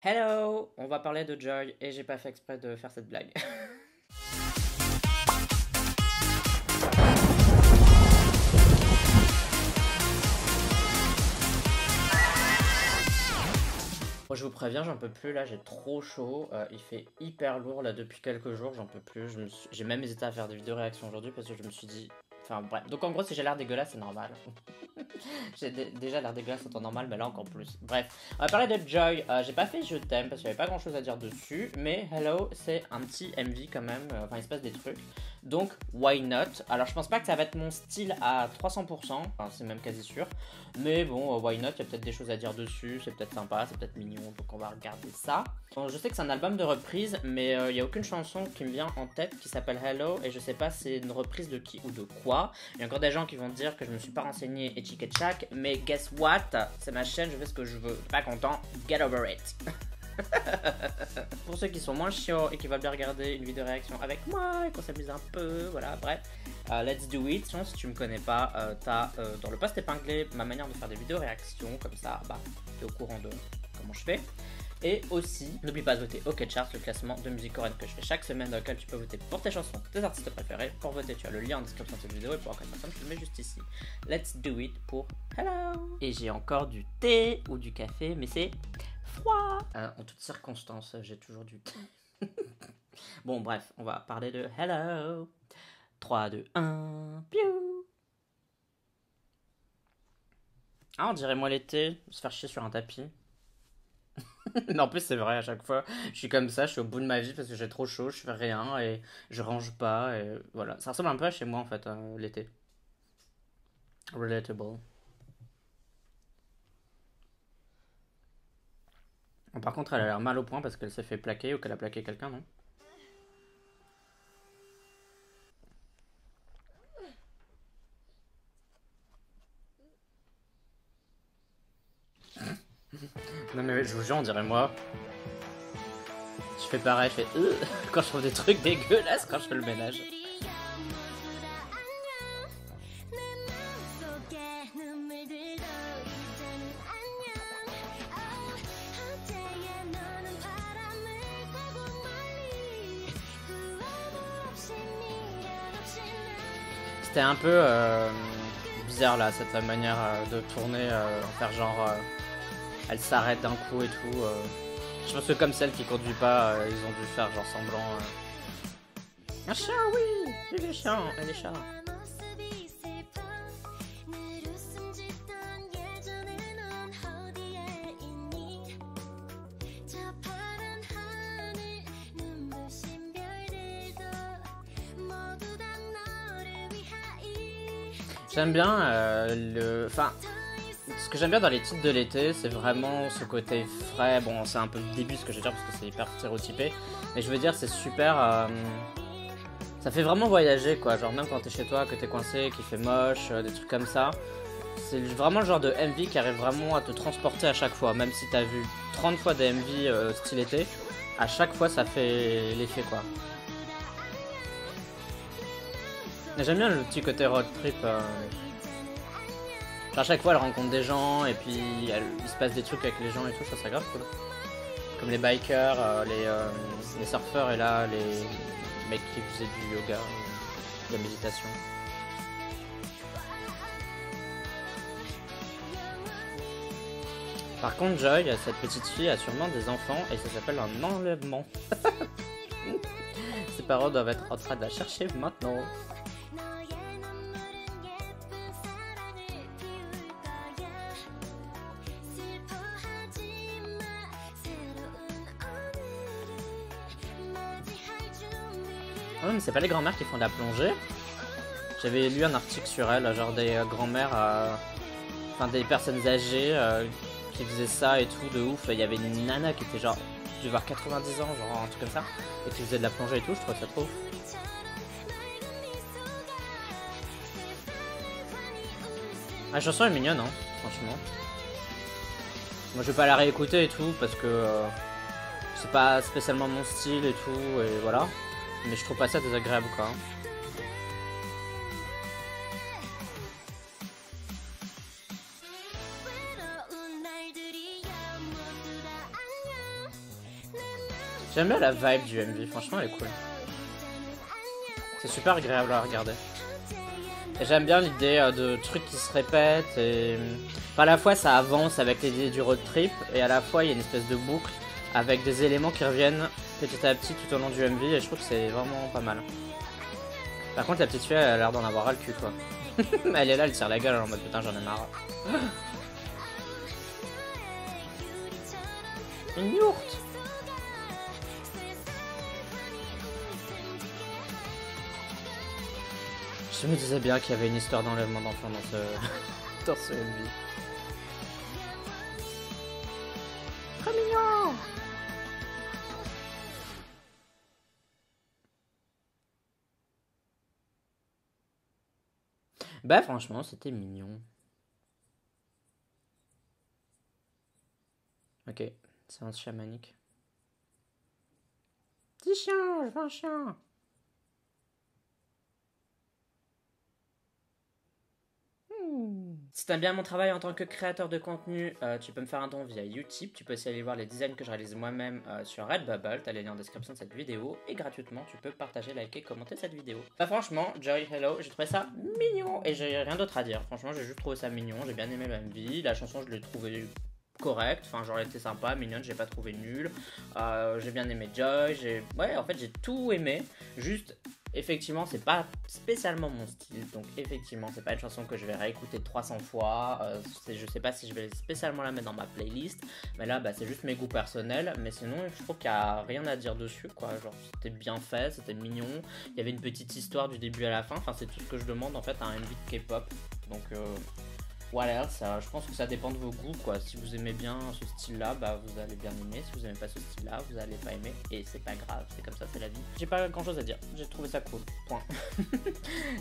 Hello, on va parler de Joy et j'ai pas fait exprès de faire cette blague. Bon, je vous préviens, j'en peux plus là, j'ai trop chaud, il fait hyper lourd là depuis quelques jours, j'en peux plus, j'ai même hésité à faire des vidéos réactions aujourd'hui parce que je me suis dit... Enfin bref, donc en gros si j'ai l'air dégueulasse c'est normal. J'ai déjà l'air dégueulasse en temps normal mais là encore plus. Bref, on va parler de Joy, j'ai pas fait je t'aime parce qu'il y avait pas grand chose à dire dessus, mais Hello c'est un petit MV quand même, enfin il se passe des trucs. Donc why not? Alors je pense pas que ça va être mon style à 300%, enfin c'est même quasi sûr. Mais bon, why not? Il y a peut-être des choses à dire dessus, c'est peut-être sympa, c'est peut-être mignon, donc on va regarder ça. Bon, je sais que c'est un album de reprise, mais il n'y a aucune chanson qui me vient en tête qui s'appelle Hello, et je sais pas c'est une reprise de qui ou de quoi. Il y a encore des gens qui vont dire que je me suis pas renseigné et chic et tchac, mais guess what? C'est ma chaîne, je fais ce que je veux. Pas content, get over it. Pour ceux qui sont moins chiots et qui veulent bien regarder une vidéo réaction avec moi et qu'on s'amuse un peu, voilà, bref, let's do it. Sinon, si tu me connais pas, t'as dans le post épinglé ma manière de faire des vidéos réactions, comme ça, bah, t'es au courant de comment je fais. Et aussi, n'oublie pas de voter OK Charts, le classement de musique coréenne que je fais chaque semaine, dans lequel tu peux voter pour tes chansons, tes artistes préférés. Pour voter, tu as le lien en description de cette vidéo et pour encore une personne, je le mets juste ici. Let's do it pour Hello. Et j'ai encore du thé ou du café, mais c'est froid. En toutes circonstances, j'ai toujours du thé. Bon, bref, on va parler de Hello. 3, 2, 1, piou. Ah, on dirait moi l'été, se faire chier sur un tapis. Non, en plus, c'est vrai, à chaque fois, je suis comme ça, je suis au bout de ma vie parce que j'ai trop chaud, je fais rien et je range pas. Et voilà, ça ressemble un peu à chez moi en fait, l'été. Relatable. Bon, par contre, elle a l'air mal au point parce qu'elle s'est fait plaquer ou qu'elle a plaqué quelqu'un, non? Non, mais je vous jure, on dirait moi. Je fais pareil, je fais quand je trouve des trucs dégueulasses quand je fais le ménage. C'était un peu bizarre là, cette manière de tourner, faire genre elle s'arrête d'un coup et tout. Je pense que comme celle qui conduit pas, ils ont dû faire genre semblant. Un chat, oui, il est chiant, elle est chat. J'aime bien Enfin, ce que j'aime bien dans les titres de l'été, c'est vraiment ce côté frais. Bon, c'est un peu le début ce que je veux dire parce que c'est hyper stéréotypé. Mais je veux dire, c'est super... ça fait vraiment voyager quoi. Genre même quand t'es chez toi, que t'es coincé, qu'il fait moche, des trucs comme ça. C'est vraiment le genre de MV qui arrive vraiment à te transporter à chaque fois. Même si t'as vu 30 fois des MV style été, à chaque fois ça fait l'effet quoi. J'aime bien le petit côté road trip. À chaque fois elle rencontre des gens et puis il se passe des trucs avec les gens et tout, je trouve ça grave cool. Comme les bikers, les surfeurs et là les mecs qui faisaient du yoga, de la méditation. Par contre Joy, cette petite fille a sûrement des enfants et ça s'appelle un enlèvement. Ses parents doivent être en train de la chercher maintenant. Oh, mais c'est pas les grand-mères qui font de la plongée. J'avais lu un article sur elles, genre des grand-mères, enfin des personnes âgées qui faisaient ça et tout de ouf. Il y avait une nana qui était genre, je vais voir 90 ans, genre un truc comme ça, et qui faisait de la plongée et tout, je trouvais ça trop ouf. La chanson est mignonne, hein, franchement. Moi je vais pas la réécouter et tout parce que c'est pas spécialement mon style et tout, et voilà. Mais je trouve pas ça désagréable quoi. J'aime bien la vibe du MV, franchement elle est cool. C'est super agréable à regarder. Et j'aime bien l'idée de trucs qui se répètent et à la fois ça avance avec l'idée du road trip et à la fois il y a une espèce de boucle avec des éléments qui reviennent petit à petit tout au long du MV et je trouve que c'est vraiment pas mal. Par contre la petite fille elle a l'air d'en avoir ras le cul quoi. Elle est là, elle tire la gueule en mode putain j'en ai marre. Une yourte. Je me disais bien qu'il y avait une histoire d'enlèvement d'enfants dans ce MV. Trop mignon. Bah franchement c'était mignon. Ok, séance chamanique. Petit chien, je veux un chien. Si t'aimes bien mon travail en tant que créateur de contenu, tu peux me faire un don via Utip. Tu peux aussi aller voir les designs que je réalise moi-même sur Redbubble. T'as les liens en description de cette vidéo. Et gratuitement, tu peux partager, liker, commenter cette vidéo. Bah franchement, Joy Hello, j'ai trouvé ça mignon. Et j'ai rien d'autre à dire. Franchement, j'ai juste trouvé ça mignon. J'ai bien aimé le MV. La chanson, je l'ai trouvée correcte. Enfin, genre, elle était sympa, mignonne. J'ai pas trouvé nulle. J'ai bien aimé Joy. Ouais, en fait, j'ai tout aimé. Juste... Effectivement, c'est pas spécialement mon style, donc effectivement, c'est pas une chanson que je vais réécouter 300 fois. Je sais pas si je vais spécialement la mettre dans ma playlist, mais là, bah, c'est juste mes goûts personnels. Mais sinon, je trouve qu'il y a rien à dire dessus, quoi. Genre, c'était bien fait, c'était mignon. Il y avait une petite histoire du début à la fin. Enfin, c'est tout ce que je demande en fait à un MV de K-pop. Donc, voilà, ça, je pense que ça dépend de vos goûts, quoi. Si vous aimez bien ce style-là, bah vous allez bien aimer. Si vous aimez pas ce style-là, vous allez pas aimer. Et c'est pas grave, c'est comme ça, c'est la vie. J'ai pas grand-chose à dire, j'ai trouvé ça cool, point.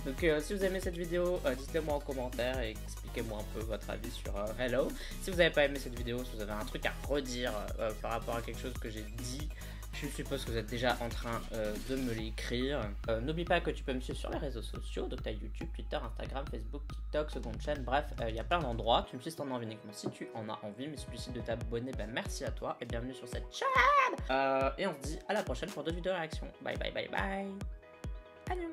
Donc si vous aimez cette vidéo, dites-le moi en commentaire et expliquez-moi un peu votre avis sur Hello. Si vous avez pas aimé cette vidéo, si vous avez un truc à redire par rapport à quelque chose que j'ai dit, je suppose que vous êtes déjà en train de me l'écrire. N'oublie pas que tu peux me suivre sur les réseaux sociaux, donc t'as YouTube, Twitter, Instagram, Facebook, TikTok, seconde chaîne, bref, il y a plein d'endroits. Tu me suis si t'en as envie uniquement si tu en as envie, mais si tu décides de t'abonner, ben merci à toi et bienvenue sur cette chaîne. Et on se dit à la prochaine pour d'autres vidéos réactions. Bye bye bye bye. Adieu.